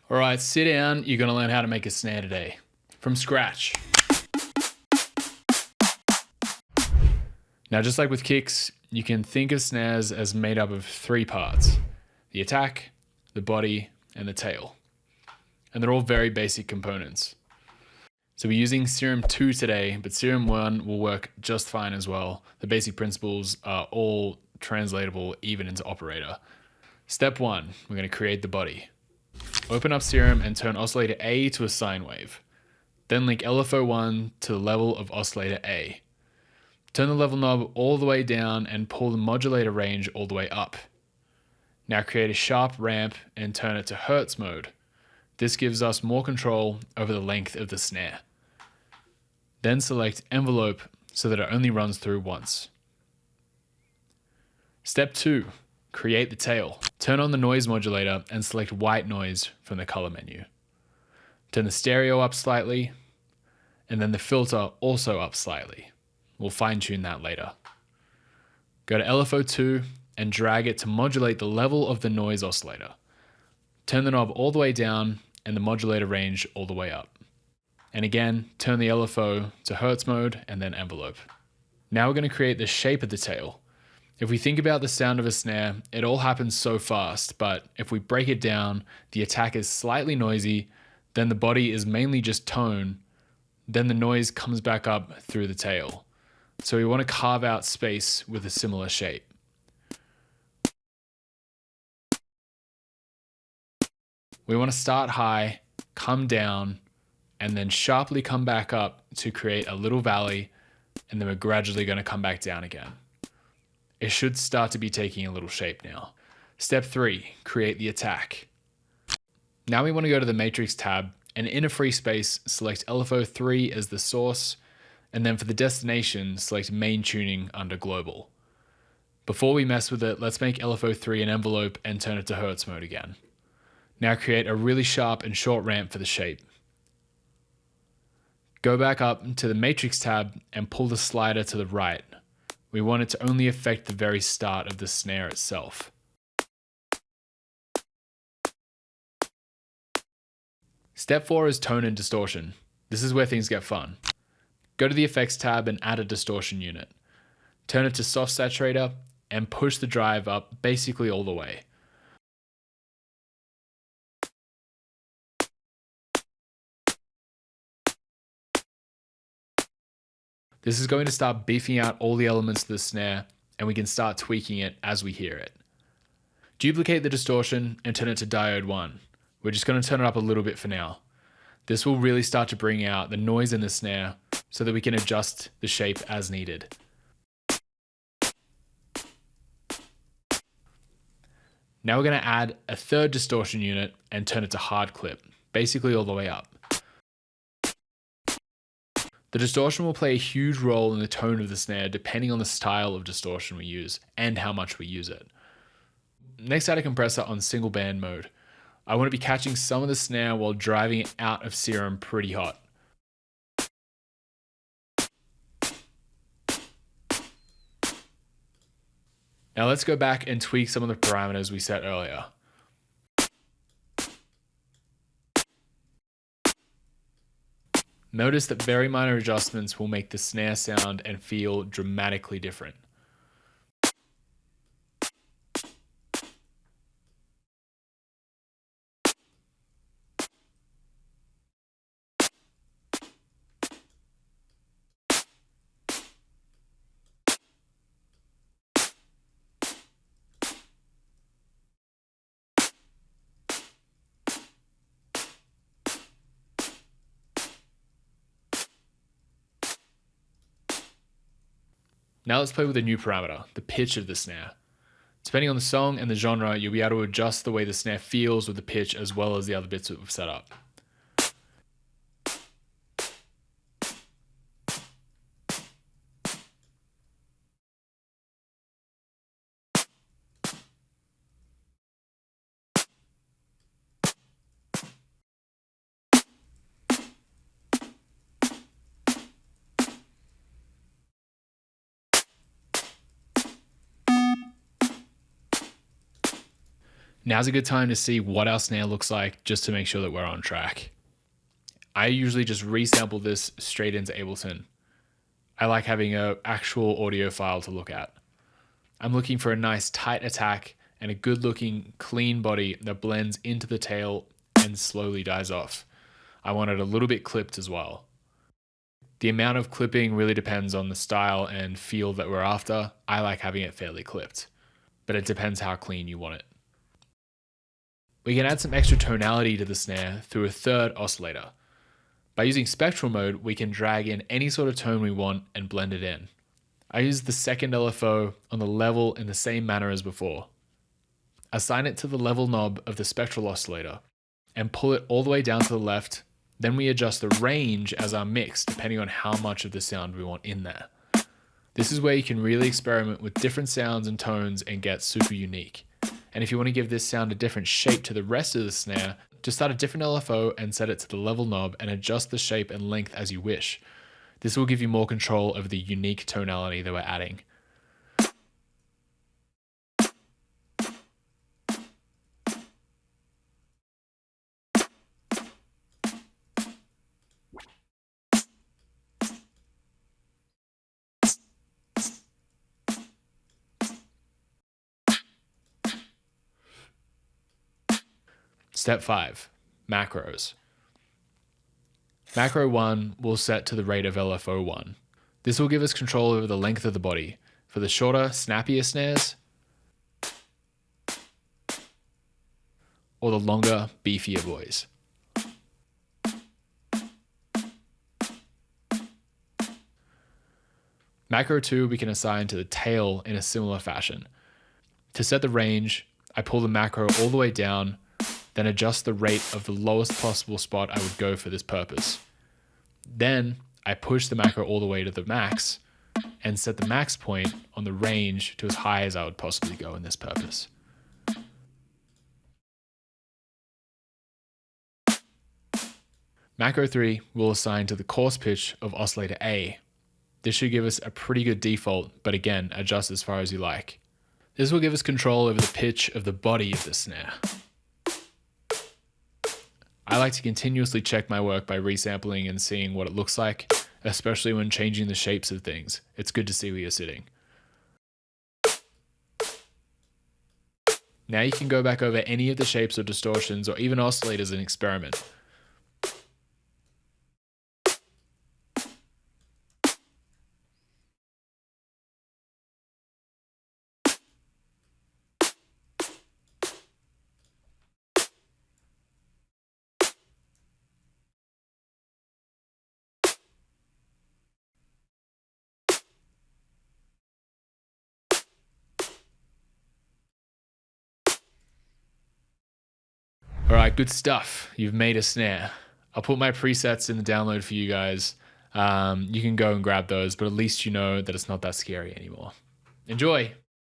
All right, sit down. You're going to learn how to make a snare today from scratch. Now, just like with kicks, you can think of snares as made up of three parts: the attack, the body, and the tail. And they're all very basic components. So we're using Serum 2 today, but Serum 1 will work just fine as well. The basic principles are all translatable even into operator. Step 1, we're going to create the body. Open up Serum and turn oscillator A to a sine wave. Then link LFO1 to the level of oscillator A. Turn the level knob all the way down and pull the modulator range all the way up. Now create a sharp ramp and turn it to Hertz mode. This gives us more control over the length of the snare. Then select envelope so that it only runs through once. Step 2, create the tail. Turn on the noise modulator and select white noise from the color menu. Turn the stereo up slightly, and then the filter also up slightly. We'll fine tune that later. Go to LFO2 and drag it to modulate the level of the noise oscillator. Turn the knob all the way down and the modulator range all the way up. And again, turn the LFO to Hertz mode and then envelope. Now we're going to create the shape of the tail. If we think about the sound of a snare, it all happens so fast, but if we break it down, the attack is slightly noisy, then the body is mainly just tone, then the noise comes back up through the tail. So we want to carve out space with a similar shape. We want to start high, come down, and then sharply come back up to create a little valley, and then we're gradually going to come back down again. It should start to be taking a little shape now. Step 3, create the attack. Now we want to go to the Matrix tab, and in a free space, select LFO3 as the source, and then for the destination, select main tuning under global. Before we mess with it, let's make LFO3 an envelope and turn it to Hertz mode again. Now create a really sharp and short ramp for the shape. Go back up to the Matrix tab and pull the slider to the right. We want it to only affect the very start of the snare itself. Step 4 is tone and distortion. This is where things get fun. Go to the Effects tab and add a distortion unit. Turn it to Soft Saturator and push the drive up basically all the way. This is going to start beefing out all the elements of the snare, and we can start tweaking it as we hear it. Duplicate the distortion and turn it to Diode 1. We're just going to turn it up a little bit for now. This will really start to bring out the noise in the snare so that we can adjust the shape as needed. Now we're going to add a third distortion unit and turn it to hard clip, basically all the way up. The distortion will play a huge role in the tone of the snare depending on the style of distortion we use and how much we use it. Next, add a compressor on single band mode. I want to be catching some of the snare while driving it out of Serum pretty hot. Now let's go back and tweak some of the parameters we set earlier. Notice that very minor adjustments will make the snare sound and feel dramatically different. Now let's play with a new parameter, the pitch of the snare. Depending on the song and the genre, you'll be able to adjust the way the snare feels with the pitch as well as the other bits that we've set up. Now's a good time to see what our snare looks like just to make sure that we're on track. I usually just resample this straight into Ableton. I like having an actual audio file to look at. I'm looking for a nice tight attack and a good looking clean body that blends into the tail and slowly dies off. I want it a little bit clipped as well. The amount of clipping really depends on the style and feel that we're after. I like having it fairly clipped, but it depends how clean you want it. We can add some extra tonality to the snare through a third oscillator. By using spectral mode, we can drag in any sort of tone we want and blend it in. I use the second LFO on the level in the same manner as before. Assign it to the level knob of the spectral oscillator and pull it all the way down to the left. Then we adjust the range as our mix depending on how much of the sound we want in there. This is where you can really experiment with different sounds and tones and get super unique. And if you want to give this sound a different shape to the rest of the snare, just start a different LFO and set it to the level knob and adjust the shape and length as you wish. This will give you more control over the unique tonality that we're adding. Step 5, macros. Macro 1 will set to the rate of LFO 1. This will give us control over the length of the body for the shorter, snappier snares, or the longer, beefier boys. Macro 2 we can assign to the tail in a similar fashion. To set the range, I pull the macro all the way down, then adjust the rate of the lowest possible spot I would go for this purpose. Then I push the macro all the way to the max and set the max point on the range to as high as I would possibly go in this purpose. Macro 3 will assign to the coarse pitch of oscillator A. This should give us a pretty good default, but again, adjust as far as you like. This will give us control over the pitch of the body of the snare. I like to continuously check my work by resampling and seeing what it looks like, especially when changing the shapes of things. It's good to see where you're sitting. Now you can go back over any of the shapes or distortions or even oscillators and experiment. All right, good stuff. You've made a snare. I'll put my presets in the download for you guys. You can go and grab those, but at least you know that it's not that scary anymore. Enjoy.